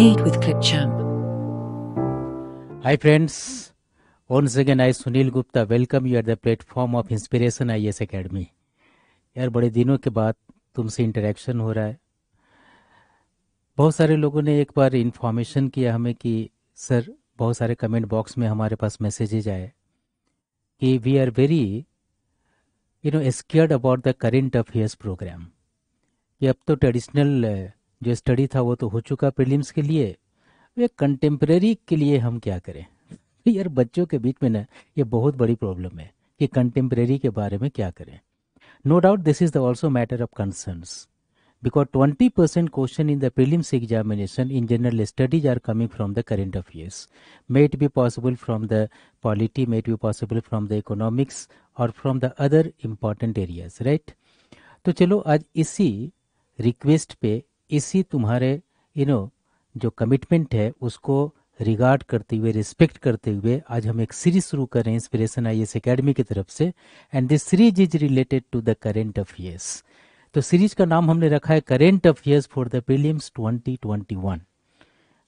Made with Clipchamp. Hi friends, once again I Sunil Gupta welcome you at the platform of Inspiration IAS Academy. यार बड़े दिनों के बाद तुमसे interaction हो रहा है। बहुत सारे लोगों ने एक बार इन्फॉर्मेशन किया हमें कि सर बहुत सारे कमेंट बॉक्स में हमारे पास मैसेजेज आए कि we are very scared about the current affairs programme, कि अब तो ट्रेडिशनल जो स्टडी था वो तो हो चुका प्रीलिम्स के लिए, वे कंटेम्प्रेरी के लिए हम क्या करें। यार बच्चों के बीच में ना ये बहुत बड़ी प्रॉब्लम है कि कंटेम्प्रेरी के बारे में क्या करें। No doubt this is the also matter of concerns because 20% question in the prelims examination in general studies are coming from the current affairs. May it be possible from the polity, may it be possible from the economics or from the other important areas, right? तो चलो आज इसी request पे, इसी तुम्हारे जो commitment है उसको रिगार्ड करते हुए, रिस्पेक्ट करते हुए आज हम एक सीरीज शुरू कर रहे हैं इंस्पिरेशन आईएएस एकेडमी की तरफ से, and this series is related to the current affairs. तो सीरीज का नाम हमने रखा है current affairs for the prelims 2021।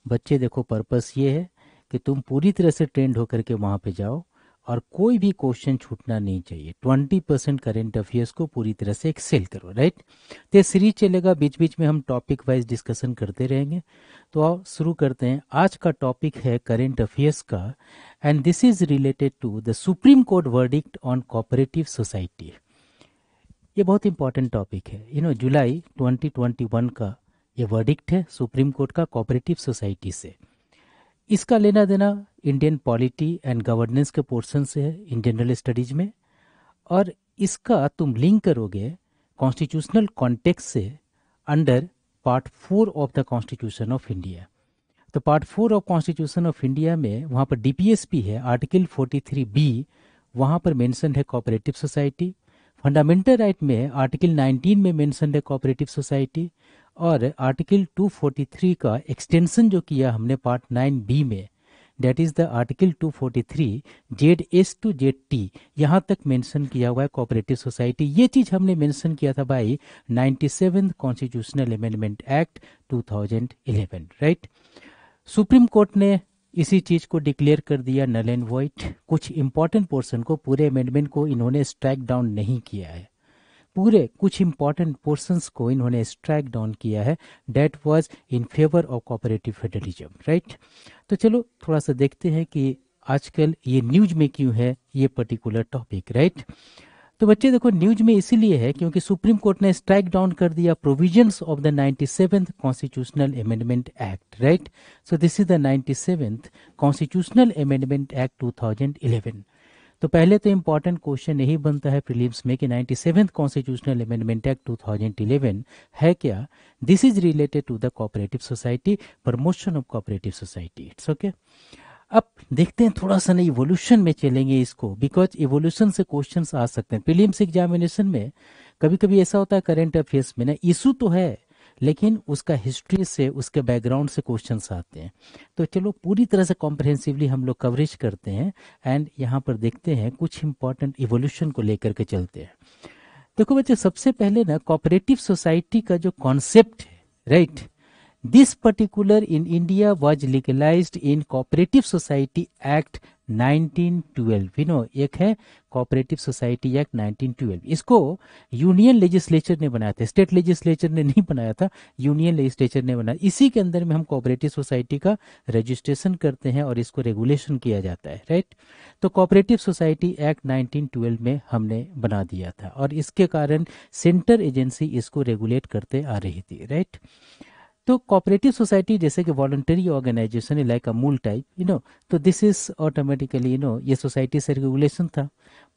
बच्चे देखो, पर्पस ये है कि तुम पूरी तरह से ट्रेंड होकर के वहां पे जाओ और कोई भी क्वेश्चन छूटना नहीं चाहिए। 20% करेंट अफेयर्स को पूरी तरह से एक्सेल करो, राइट? तो ये सीरीज चलेगा, बीच बीच में हम टॉपिक वाइज डिस्कशन करते रहेंगे। तो आओ शुरू करते हैं। आज का टॉपिक है करेंट अफेयर्स का, and this is related to the supreme court verdict on cooperative society. ये बहुत इंपॉर्टेंट टॉपिक है। जुलाई 2021 का ये वर्डिक्ट है सुप्रीम कोर्ट का कोऑपरेटिव सोसाइटी से। इसका लेना देना इंडियन पॉलिटी एंड गवर्नेंस के पोर्शन से है इन जनरल स्टडीज में, और इसका तुम लिंक करोगे कॉन्स्टिट्यूशनल कॉन्टेक्स्ट से under part 4 of the constitution of India. तो part 4 of constitution of India में वहाँ पर डीपीएसपी है, आर्टिकल 43B, वहाँ पर मेंशन है कोऑपरेटिव सोसाइटी। फंडामेंटल राइट में आर्टिकल 19 में मेंशन है कोऑपरेटिव सोसाइटी, और आर्टिकल 243 का एक्सटेंशन जो किया हमने पार्ट 9B में, that is the article 243 ZS to ZT, यहाँ तक मेंशन किया हुआ है कोऑपरेटिव सोसाइटी। ये चीज हमने मेंशन किया था भाई 97th constitutional amendment act 2011, right? Supreme court ने इसी चीज को डिक्लेयर कर दिया नल एंड वॉइड। कुछ इंपॉर्टेंट पोर्शन को, पूरे अमेंडमेंट को इन्होंने स्ट्राइक डाउन नहीं किया है, पूरे कुछ इंपॉर्टेंट पोर्शंस को इन्होंने स्ट्राइक डाउन किया है। That was in favour of cooperative federalism, right? तो चलो थोड़ा सा देखते हैं कि आजकल ये न्यूज में क्यों है ये पर्टिकुलर टॉपिक, राइट? तो बच्चे देखो, न्यूज में इसीलिए है क्योंकि सुप्रीम कोर्ट ने स्ट्राइक डाउन कर दिया provisions of the 97th constitutional amendment act, right? So this is the 97th constitutional amendment act 2011। तो पहले तो इंपॉर्टेंट क्वेश्चन यही बनता है प्रीलिम्स में कि 97th कॉन्स्टिट्यूशनल अमेंडमेंट एक्ट 2011 है क्या? This is related to the cooperative society, promotion of cooperative society. It's okay. अब देखते हैं, थोड़ा सा ना इवोल्यूशन में चलेंगे इसको, बिकॉज इवोल्यूशन से क्वेश्चंस आ सकते हैं प्रीलिम्स एग्जामिनेशन में। कभी कभी ऐसा होता है करेंट अफेयर्स में ना, इशू तो है लेकिन उसका हिस्ट्री से, उसके बैकग्राउंड से क्वेश्चंस आते हैं। तो चलो पूरी तरह से कॉम्प्रहेंसिवली हम लोग कवरेज करते हैं, एंड यहाँ पर देखते हैं कुछ इंपॉर्टेंट इवोल्यूशन को लेकर के चलते हैं। देखो बच्चे, सबसे पहले ना कोऑपरेटिव सोसाइटी का जो कॉन्सेप्ट है, right, this particular in India was legalised in cooperative society act 1912। एक है कोऑपरेटिव सोसाइटी एक्ट 1912। इसको यूनियन लेजिस्लेचर ने बनाया था, स्टेट लेजिस्लेचर ने नहीं बनाया था, यूनियन लेजिस्लेचर ने बनाया। इसी के अंदर में हम कोऑपरेटिव सोसाइटी का रजिस्ट्रेशन करते हैं और इसको रेगुलेशन किया जाता है, राइट? तो कोऑपरेटिव सोसाइटी एक्ट 1912 में हमने बना दिया था, और इसके कारण सेंटर एजेंसी इसको रेगुलेट करते आ रही थी, राइट? तो कोऑपरेटिव सोसाइटी जैसे कि voluntary organisation like Amul type, तो दिस इज ऑटोमेटिकली ये सोसाइटी से रेगुलेशन था।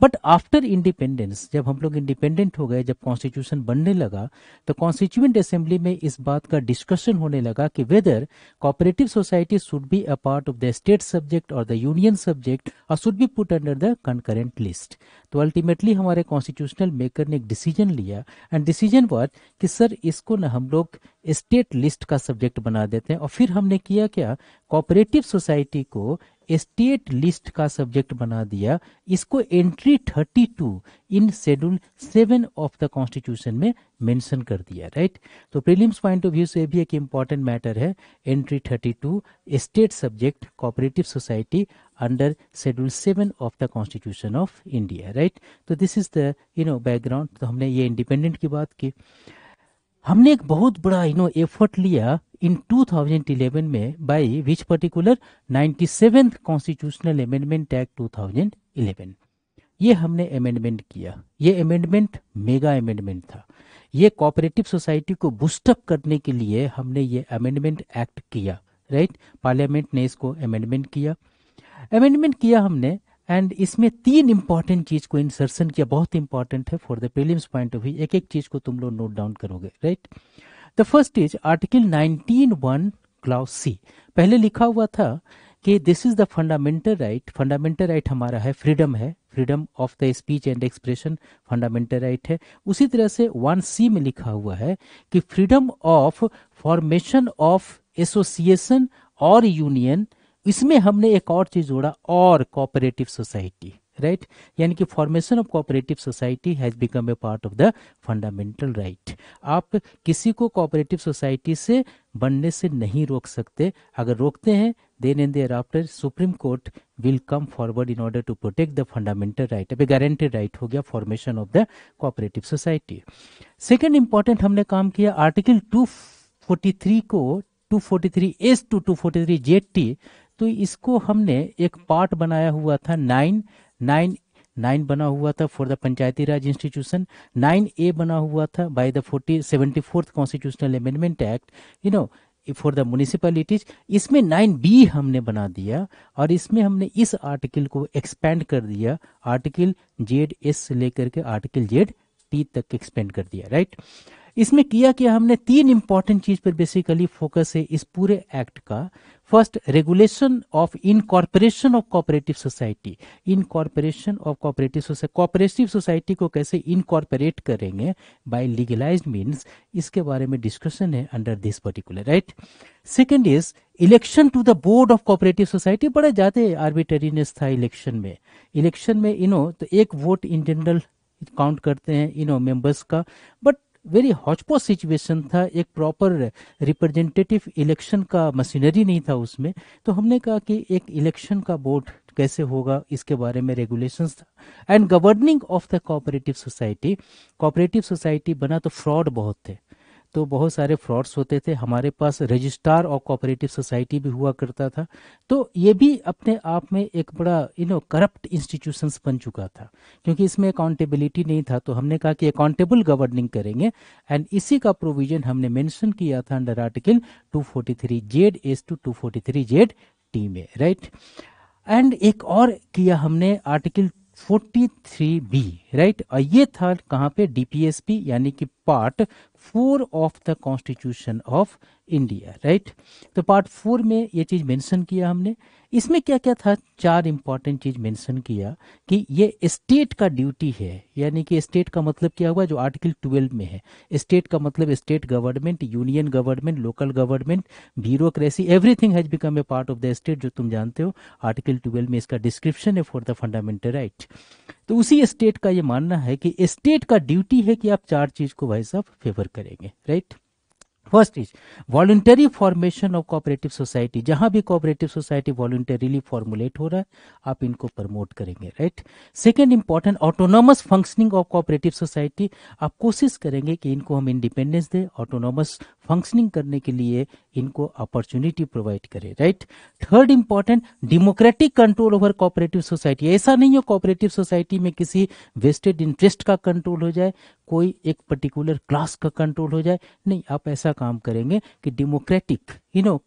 बट आफ्टर इंडिपेंडेंस, जब हम लोग इंडिपेंडेंट हो गए, जब कॉन्स्टिट्यूशन बनने लगा, तो कॉन्स्टिट्यूएंट असेंबली में इस बात का डिस्कशन होने लगा कि whether cooperative society should be a part of the state subject और द यूनियन सब्जेक्ट, और should be put under the concurrent list. तो अल्टीमेटली हमारे कॉन्स्टिट्यूशनल मेकर ने एक डिसीजन लिया, एंड डिसीजन वाज कि सर इसको ना हम लोग स्टेट लिस्ट का सब्जेक्ट बना देते हैं। और फिर हमने किया क्या, कोऑपरेटिव सोसाइटी को स्टेट लिस्ट का सब्जेक्ट बना दिया, इसको entry 32 in schedule 7 of the constitution में मेंशन कर दिया, राइट। तो प्रीलिम्स पॉइंट ऑफ व्यू से भी एक इम्पॉर्टेंट मैटर है entry 32 state subject cooperative society under schedule 7 of the constitution of India, right. तो दिस इज द बैकग्राउंड। तो हमने ये इंडिपेंडेंट की बात की। हमने एक बहुत बड़ा एफर्ट लिया इन 2011 में by which particular 97th constitutional amendment act 2011। ये हमने अमेंडमेंट किया। ये अमेंडमेंट मेगा अमेंडमेंट था। ये कोऑपरेटिव सोसाइटी को बूस्टअप करने के लिए हमने ये अमेंडमेंट एक्ट किया, राइट। पार्लियामेंट ने इसको अमेंडमेंट किया हमने। एंड इसमें 3 इंपॉर्टेंट चीज को इंसर्शन किया, बहुत इंपॉर्टेंट है for the prelims point of view. एक एक चीज को तुम लोग नोट डाउन करोगे, right. The first is article 19(1) clause C. पहले लिखा हुआ था कि this is the fundamental right. Fundamental right हमारा है freedom of the speech and expression, fundamental right है। उसी तरह से 1C में लिखा हुआ है कि freedom of formation of association और यूनियन। इसमें हमने एक और चीज जोड़ा, और कोऑपरेटिव सोसाइटी, राइट। यानी कि formation of cooperative society has become a part of the fundamental right. आप किसी को कोऑपरेटिव सोसाइटी से बनने से नहीं रोक सकते। अगर रोकते हैं then and there after supreme court will come forward in order to protect the fundamental right. अब गारंटेड राइट हो गया formation of the cooperative society. Second important हमने काम किया आर्टिकल 243 को 243(s) to 243(zt). तो इसको हमने एक पार्ट बनाया हुआ था 9 बना हुआ था for the Panchayati Raj institution, 9A बना हुआ था by the 74th constitutional amendment act for the municipalities. इसमें 9B हमने बना दिया और इसमें हमने इस आर्टिकल को एक्सपेंड कर दिया, आर्टिकल ZS से लेकर के आर्टिकल ZT तक एक्सपेंड कर दिया, राइट। इसमें किया कि हमने 3 इंपॉर्टेंट चीज पर बेसिकली फोकस है इस पूरे एक्ट का। First, regulation of incorporation of cooperative society. Incorporation of cooperative society को कैसे इनकॉर्पोरेट करेंगे बाय लीगलाइज्ड मीन्स, इसके बारे में डिस्कशन है under this particular, right. Second is election to the board of cooperative society. बड़ा ज्यादा आर्बिटरीनेस था इलेक्शन में तो एक वोट इन जनरल काउंट करते हैं मेंबर्स का, बट वेरी हॉचपॉच सिचुएशन था। एक प्रॉपर रिप्रेजेंटेटिव इलेक्शन का मशीनरी नहीं था उसमें। तो हमने कहा कि एक इलेक्शन का बोर्ड कैसे होगा, इसके बारे में रेगुलेशंस था। And governing of the cooperative society बना तो फ्रॉड बहुत थे, तो बहुत सारे फ्रॉड्स होते थे। हमारे पास रजिस्ट्रार ऑफ कोऑपरेटिव सोसाइटी भी हुआ करता था। तो ये भी अपने आप में एक बड़ा करप्ट इंस्टीट्यूशंस बन चुका था, क्योंकि इसमें अकाउंटेबिलिटी नहीं था। तो हमने कहा कि अकाउंटेबल गवर्निंग करेंगे, एंड इसी का प्रोविजन हमने मेंशन किया था under article 243(ZS) to 243(ZT) में, राइट। एंड एक और किया हमने आर्टिकल 43B, राइट। और ये था कहाँ पे, DPSP यानी कि part 4 of the constitution of India, right. तो पार्ट 4 में ये चीज मेंशन किया हमने। इसमें क्या क्या था, 4 इंपॉर्टेंट चीज मेंशन किया कि ये स्टेट का ड्यूटी है। यानी कि स्टेट का मतलब क्या हुआ, जो आर्टिकल 12 में है। स्टेट का मतलब state government, union government, local government, bureaucracy, everything has become a part of the state, जो तुम जानते हो। आर्टिकल 12 में इसका डिस्क्रिप्शन है फॉर द फंडामेंटल राइट। तो उसी स्टेट का ये मानना है कि स्टेट का ड्यूटी है कि आप 4 चीज को भाई साहब फेवर करेंगे, right. First is voluntary formation of cooperative society. जहां भी कोऑपरेटिव सोसाइटी वॉलंटरीली फॉर्मुलेट हो रहा है, आप इनको प्रमोट करेंगे, right. Second important, autonomous functioning of cooperative society. आप कोशिश करेंगे कि इनको हम इंडिपेंडेंस दें, ऑटोनॉमस फंक्शनिंग करने के लिए इनको अपॉर्चुनिटी प्रोवाइड करें, right. Third important, democratic control over cooperative society. ऐसा नहीं हो कोऑपरेटिव सोसाइटी में किसी वेस्टेड इंटरेस्ट का कंट्रोल हो जाए, कोई एक पर्टिकुलर क्लास का कंट्रोल हो जाए, नहीं। आप ऐसा काम करेंगे कि डेमोक्रेटिक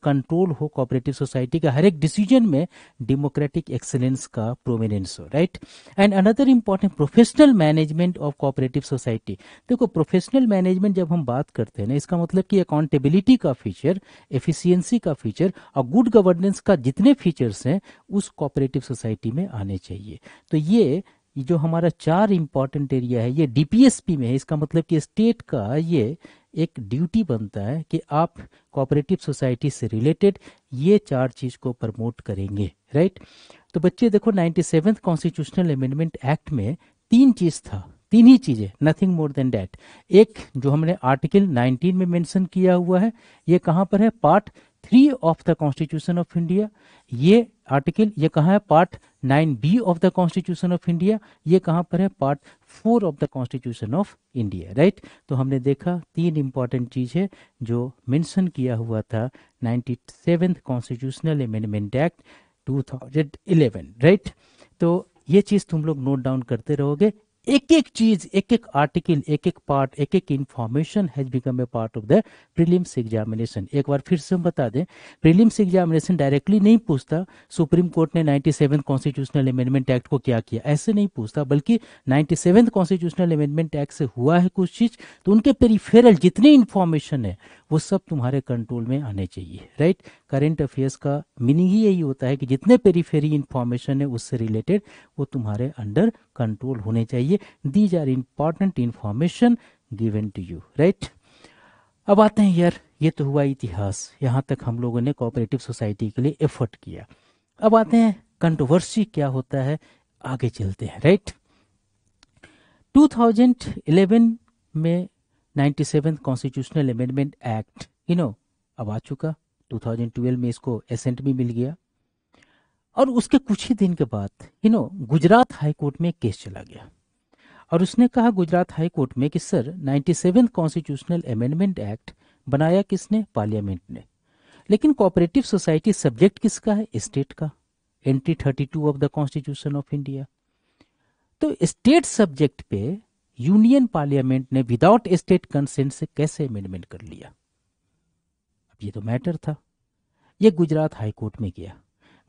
कंट्रोल हो कोऑपरेटिव सोसाइटी का, हर एक डिसीजन में डेमोक्रेटिक एक्सेलेंस का प्रोमिनेंस हो, right. And another important, professional management of cooperative society. देखो, प्रोफेशनल मैनेजमेंट जब हम बात करते हैं ना, इसका मतलब कि अकाउंटेबिलिटी का फीचर, एफिशिएंसी का फीचर और गुड गवर्नेंस का जितने फीचर्स हैं उस कोऑपरेटिव सोसाइटी में आने चाहिए। तो ये जो हमारा 4 इंपॉर्टेंट एरिया है, ये DPSP में है। इसका मतलब कि स्टेट का ये एक ड्यूटी बनता है कि आप कोऑपरेटिव सोसाइटी से रिलेटेड ये 4 चीज़ को प्रमोट करेंगे, राइट। तो बच्चे देखो 97th कॉन्स्टिट्यूशनल अमेंडमेंट एक्ट में 3 चीज़ था, 3 ही चीज़ें, नथिंग मोर देन डैट। एक जो हमने आर्टिकल 19 में मेंशन किया हुआ है, ये कहाँ पर है, part 3 of the constitution of India. ये आर्टिकल ये कहाँ है, part 9B of the constitution of India. ये कहाँ पर है, part 4 of the constitution of India, right. तो हमने देखा 3 इंपॉर्टेंट चीज़ है जो मेंशन किया हुआ था 97th constitutional amendment act 2011, right. तो ये चीज़ तुम लोग नोट डाउन करते रहोगे। एक एक चीज, एक एक आर्टिकल, एक एक पार्ट, एक एक information has become a part of the prelims examination. एक बार फिर से हम बता दें, प्रीलिम्स एग्जामिनेशन डायरेक्टली नहीं पूछता सुप्रीम कोर्ट ने 97 कॉन्स्टिट्यूशनल अमेंडमेंट एक्ट को क्या किया, ऐसे नहीं पूछता, बल्कि 97 कॉन्स्टिट्यूशनल अमेंडमेंट एक्ट से हुआ है कुछ चीज तो उनके पेरिफेरल जितनी इंफॉर्मेशन है वो सब तुम्हारे कंट्रोल में आने चाहिए, राइट। करंट अफेयर्स का मीनिंग ही यही होता है कि जितने पेरिफेरी इंफॉर्मेशन है उससे रिलेटेड वो तुम्हारे अंडर कंट्रोल होने चाहिए। These are important information given to you, right. अब आते हैं यार, ये तो हुआ इतिहास, यहाँ तक हम लोगों ने कोऑपरेटिव सोसाइटी के लिए एफर्ट किया। अब आते हैं कंट्रोवर्सी क्या होता है, आगे चलते हैं, राइट। 2011 में 97 कॉन्स्टिट्यूशनल अमेंडमेंट एक्ट अब आ चुका। 2012 में इसको एसेंट भी मिल गया और उसके कुछ ही दिन के बाद गुजरात हाई कोर्ट में केस चला गया और उसने कहा गुजरात हाई कोर्ट में कि सर 97 कॉन्स्टिट्यूशनल अमेंडमेंट एक्ट बनाया किसने, पार्लियामेंट ने, लेकिन कोऑपरेटिव सोसाइटी सब्जेक्ट किसका है, स्टेट का, entry 32 of the constitution of India. तो स्टेट सब्जेक्ट पे यूनियन पार्लियामेंट ने विदाउट स्टेट कंसेंट से कैसे अमेंडमेंट कर लिया। अब ये तो मैटर था, ये गुजरात हाई कोर्ट में गया।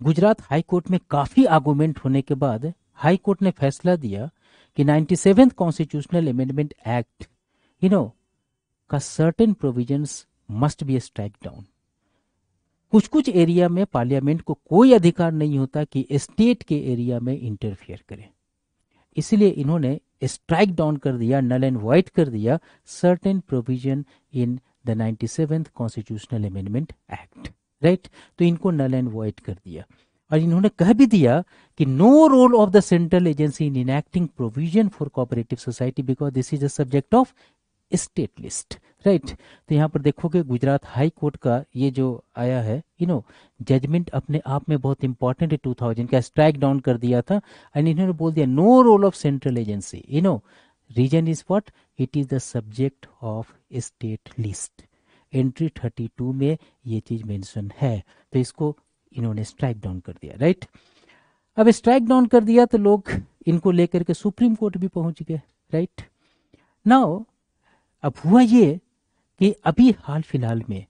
गुजरात हाई कोर्ट में काफी आर्गूमेंट होने के बाद हाई कोर्ट ने फैसला दिया कि 97th कॉन्स्टिट्यूशनल अमेंडमेंट एक्ट का certain provisions must be strike down. कुछ कुछ एरिया में पार्लियामेंट को कोई अधिकार नहीं होता कि स्टेट के एरिया में इंटरफियर करे, इसलिए इन्होंने स्ट्राइक डाउन कर दिया, नल एंड वाइट कर दिया certain provision in the 97th constitutional amendment act, right. तो इनको नल एंड वाइट कर दिया और इन्होंने कह भी दिया कि no role of the central agency in enacting provision for cooperative society because this is the subject of state list, right. तो यहाँ पर देखोगे गुजरात हाई कोर्ट का ये जो आया है जजमेंट अपने आप में बहुत इंपॉर्टेंट है। 2000 का स्ट्राइक डाउन कर दिया था एंड इन्होंने बोल दिया no role of central agency, reason is what, it is the subject of state list. Entry 32 में ये चीज मेंशन है, तो इसको इन्होंने स्ट्राइक डाउन कर दिया, राइट। अब स्ट्राइक डाउन कर दिया तो लोग इनको लेकर के सुप्रीम कोर्ट भी पहुंच गए, राइट। नाउ अब हुआ ये कि अभी हाल फिलहाल में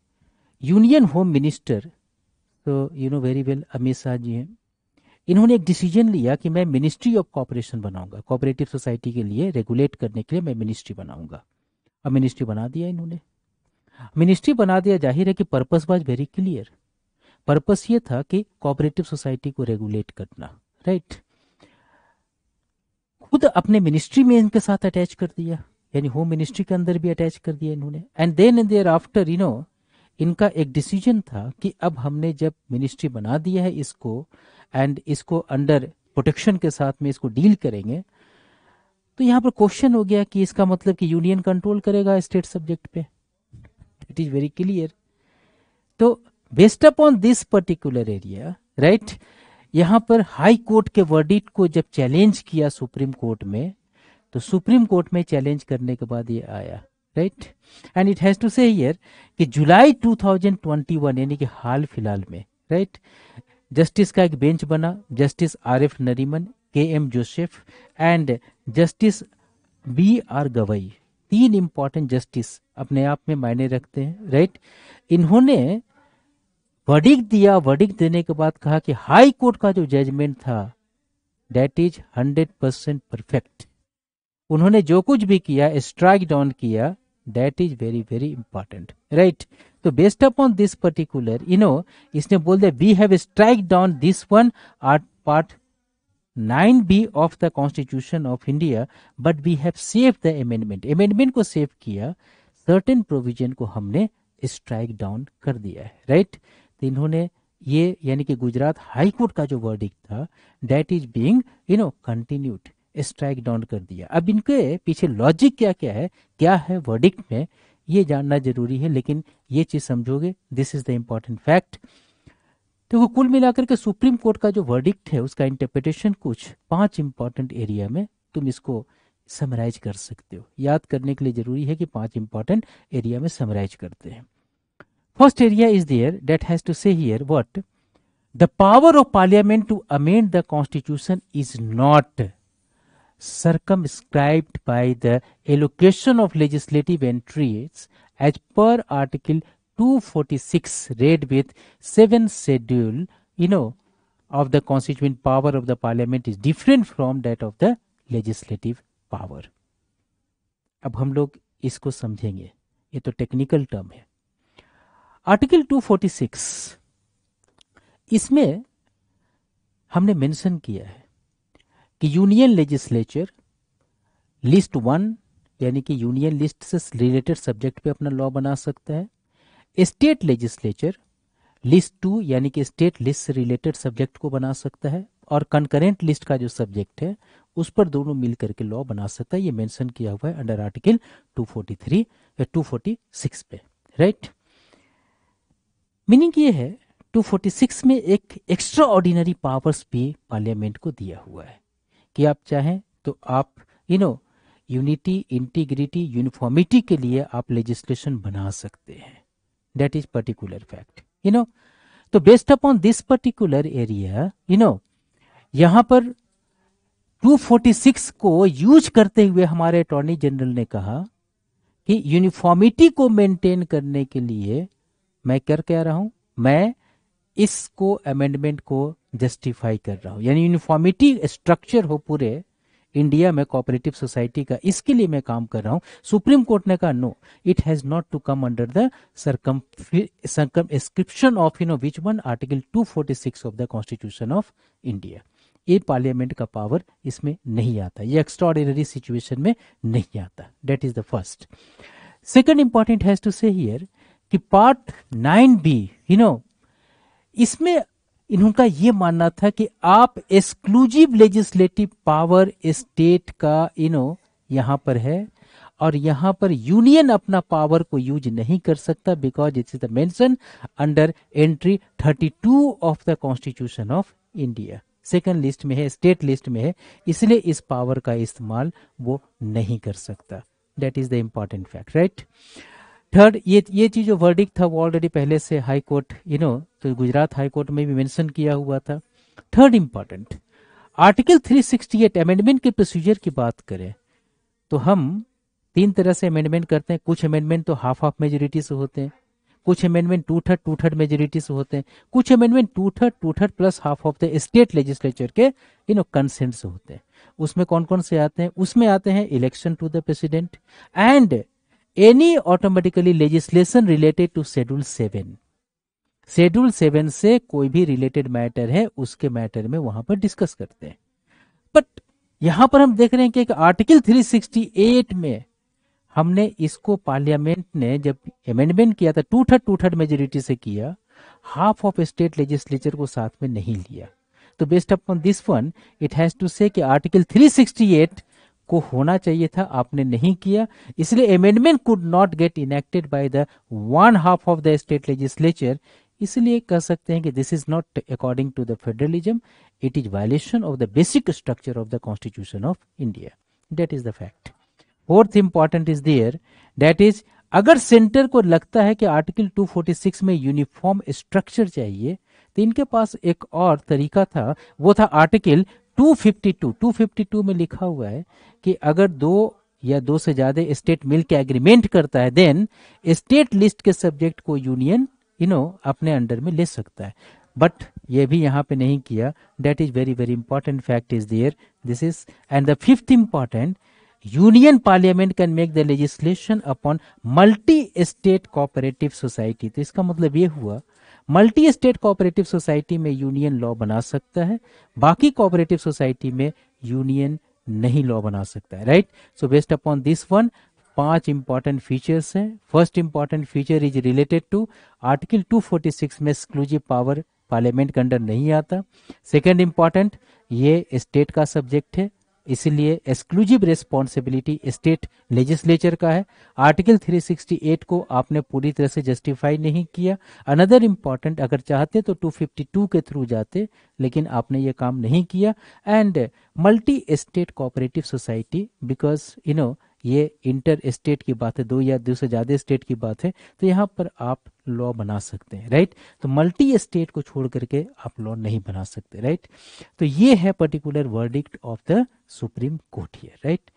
यूनियन होम मिनिस्टर, तो वेरी वेल अमित शाह जी हैं, इन्होंने एक डिसीजन लिया कि मैं मिनिस्ट्री ऑफ कॉपरेशन बनाऊंगा, कोऑपरेटिव सोसाइटी के लिए रेगुलेट करने के लिए मैं मिनिस्ट्री बनाऊंगा। अब मिनिस्ट्री बना दिया इन्होंने, मिनिस्ट्री बना दिया, जाहिर है कि purpose was very clear. Purpose ये था कि कोऑपरेटिव सोसाइटी को रेगुलेट करना, राइट। खुद अपने मिनिस्ट्री में इनके साथ अटैच कर दिया, यानी होम मिनिस्ट्री के अंदर भी अटैच कर दिया इन्होंने। एंड देन देयर आफ्टर इनका एक डिसीजन था कि अब हमने जब मिनिस्ट्री बना दिया है इसको एंड इसको अंडर प्रोटेक्शन के साथ में इसको डील करेंगे, तो यहाँ पर क्वेश्चन हो गया कि इसका मतलब कि यूनियन कंट्रोल करेगा स्टेट सब्जेक्ट पे, इट इज वेरी क्लियर। तो based upon this particular area, right, यहाँ पर हाई कोर्ट के वर्डिक्ट को जब चैलेंज किया सुप्रीम कोर्ट में, तो सुप्रीम कोर्ट में चैलेंज करने के बाद ये आया, right. And it has to say here कि जुलाई 2021 यानी कि हाल फिलहाल में, राइट, जस्टिस का एक बेंच बना, justice RF Nariman, KM Joseph and justice BR Gavai. 3 important justice अपने आप में मायने रखते हैं, राइट। इन्होंने वर्डिक्ट दिया, वर्डिक्ट देने के बाद कहा कि हाई कोर्ट का जो जजमेंट था दैट इज 100% परफेक्ट। उन्होंने जो कुछ भी किया, स्ट्राइक डाउन किया, that is very very important, right. तो बेस्ड अपॉन दिस पर्टिकुलर इसने बोल दिया we have strike down this one or part 9B of the constitution of India but we have save the amendment. Amendment को save किया, certain provision को हमने strike down कर दिया है, राइट। तो इन्होंने ये यानी कि गुजरात हाई कोर्ट का जो वर्डिक्ट था that is being continued, strike down कर दिया। अब इनके पीछे लॉजिक क्या है वर्डिक्ट में, ये जानना जरूरी है, लेकिन ये चीज समझोगे, this is the important fact. तो कुल मिलाकर के सुप्रीम कोर्ट का जो वर्डिक्ट है उसका इंटरप्रिटेशन कुछ 5 इंपॉर्टेंट एरिया में तुम इसको समराइज कर सकते हो। याद करने के लिए जरूरी है कि 5 इंपॉर्टेंट एरिया में समराइज करते हैं। First area is there that has to say here what, the power of parliament to amend the constitution is not circumscribed by the allocation of legislative entries as per Article 246 read with 7th schedule of the constituent power of the parliament is different from that of the legislative power. अब हम लोग इसको समझेंगे, ये तो technical term है। Article 246 इसमें हमने मेंशन किया है कि यूनियन लेजिस्लेचर लिस्ट 1 यानी कि यूनियन लिस्ट से रिलेटेड सब्जेक्ट पे अपना लॉ बना सकता है। स्टेट लेजिस्लेचर लिस्ट 2 यानी कि स्टेट लिस्ट से रिलेटेड सब्जेक्ट को बना सकता है, और कंकरेंट लिस्ट का जो सब्जेक्ट है उस पर दोनों मिल करके लॉ बना सकता है। ये मेंशन किया हुआ है अंडर आर्टिकल 243 या 246 पे, राइट। मीनिंग ये है 246 में एक एक्स्ट्रा ऑर्डिनरी पावर्स भी पार्लियामेंट को दिया हुआ है कि आप चाहें तो आप यूनिटी, इंटीग्रिटी, यूनिफॉर्मिटी के लिए आप लेजिस्लेशन बना सकते हैं। दैट इज पर्टिकुलर फैक्ट, तो based upon this particular area यहां पर 246 को यूज करते हुए हमारे अटॉर्नी जनरल ने कहा कि यूनिफॉर्मिटी को मेंटेन करने के लिए मैं कर क्या रहा हूं, मैं इसको अमेंडमेंट को जस्टिफाई कर रहा हूं, यानी यूनिफॉर्मिटी स्ट्रक्चर हो पूरे इंडिया में कोऑपरेटिव सोसाइटी का, इसके लिए मैं काम कर रहा हूं। सुप्रीम कोर्ट ने कहा no, it has not to come under the circumscription of which one, article 246 of the constitution of India. ये पार्लियामेंट का पावर इसमें नहीं आता, ये एक्स्ट्राऑर्डिनरी सिचुएशन में नहीं आता। That is the first. Second important has to say here कि पार्ट 9B इसमें इनका ये मानना था कि आप एक्सक्लूसिव लेजिस्लेटिव पावर स्टेट का यहां पर है, और यहां पर यूनियन अपना पावर को यूज नहीं कर सकता because it is the mention under entry 32 of the constitution of India. Second list में है, स्टेट लिस्ट में है, इसलिए इस पावर का इस्तेमाल वो नहीं कर सकता। That is the important fact, right. Third, ये चीज जो वर्डिक्ट था वो ऑलरेडी पहले से हाई कोर्ट तो गुजरात हाई कोर्ट में भी मेंशन किया हुआ था। थर्ड इंपॉर्टेंट, आर्टिकल 368 अमेंडमेंट के प्रोसीजर की बात करें तो हम 3 तरह से अमेंडमेंट करते हैं। कुछ अमेंडमेंट तो हाफ मेजोरिटी से होते हैं, कुछ अमेंडमेंट 2/3 मेजोरिटी से होते हैं, कुछ amendment 2/3 plus half of the state legislature के कंसेंट से होते हैं। उसमें कौन कौन से आते हैं? उसमें आते हैं election to the president and any automatically legislation related to schedule 7। Schedule 7 से कोई भी रिलेटेड मैटर है उसके मैटर में वहां पर डिस्कस करते हैं। बट यहां पर हम देख रहे हैं कि आर्टिकल 368 में हमने इसको पार्लियामेंट ने जब अमेंडमेंट किया था 2/3 मेजोरिटी से किया, हाफ ऑफ स्टेट लेजिस्लेचर को साथ में नहीं लिया। तो based upon this one it has to say कि आर्टिकल 368 को होना चाहिए था, आपने नहीं किया, इसलिए amendment could not get enacted by the 1/2 of the state legislature. इसलिए कह सकते हैं कि this is not according to the federalism, it is violation of the basic structure of the constitution of India. That is the fact. Fourth important is there, that is अगर centre को लगता है कि आर्टिकल 246 में uniform structure चाहिए तो इनके पास एक और तरीका था, वो था आर्टिकल 252 में लिखा हुआ है कि अगर 2 या 2 से ज्यादा स्टेट मिलकर एग्रीमेंट करता है देन स्टेट लिस्ट के सब्जेक्ट को यूनियन अपने अंडर में ले सकता है। बट ये भी यहाँ पे नहीं किया। That is very very important fact is there. This is and the fifth important, union parliament can make the legislation upon multi state cooperative society. तो इसका मतलब ये हुआ मल्टी स्टेट कोऑपरेटिव सोसाइटी में यूनियन लॉ बना सकता है, बाकी कोऑपरेटिव सोसाइटी में यूनियन नहीं लॉ बना सकता है, right. So based upon this one 5 important features हैं। First important feature is related to article 246 में एक्सक्लूसिव पावर पार्लियामेंट के अंडर नहीं आता। सेकेंड इंपॉर्टेंट, ये स्टेट का सब्जेक्ट है, इसीलिए एक्सक्लूसिव रिस्पॉन्सिबिलिटी स्टेट लेजिस्लेचर का है। आर्टिकल 368 को आपने पूरी तरह से जस्टिफाई नहीं किया। अनदर इंपॉर्टेंट, अगर चाहते तो 252 के थ्रू जाते, लेकिन आपने ये काम नहीं किया। And multi state cooperative society, because ये इंटर स्टेट की बात है, 2 या 2 से ज़्यादा स्टेट की बात है, तो यहाँ पर आप लॉ बना सकते हैं, राइट। तो मल्टी स्टेट को छोड़ करके आप लॉ नहीं बना सकते, राइट। तो ये है particular verdict of the supreme court here, right.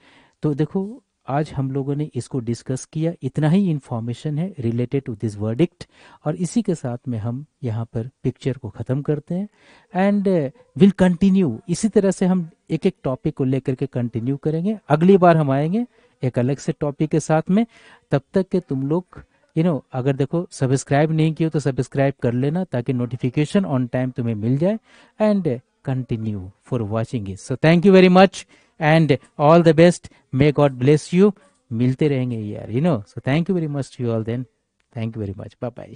तो देखो, आज हम लोगों ने इसको डिस्कस किया, इतना ही इंफॉर्मेशन है रिलेटेड टू दिस वर्डिक्ट, और इसी के साथ में हम यहाँ पर पिक्चर को ख़त्म करते हैं। एंड विल कंटिन्यू, इसी तरह से हम एक एक टॉपिक को लेकर के कंटिन्यू करेंगे। अगली बार हम आएंगे एक अलग से टॉपिक के साथ में। तब तक के तुम लोग अगर देखो सब्सक्राइब नहीं किए तो सब्सक्राइब कर लेना, ताकि नोटिफिकेशन ऑन टाइम तुम्हें मिल जाए। And continue for watching it. So thank you very much and all the best, may God bless you. मिलते रहेंगे यार, so thank you very much to you all then, thank you very much, bye bye.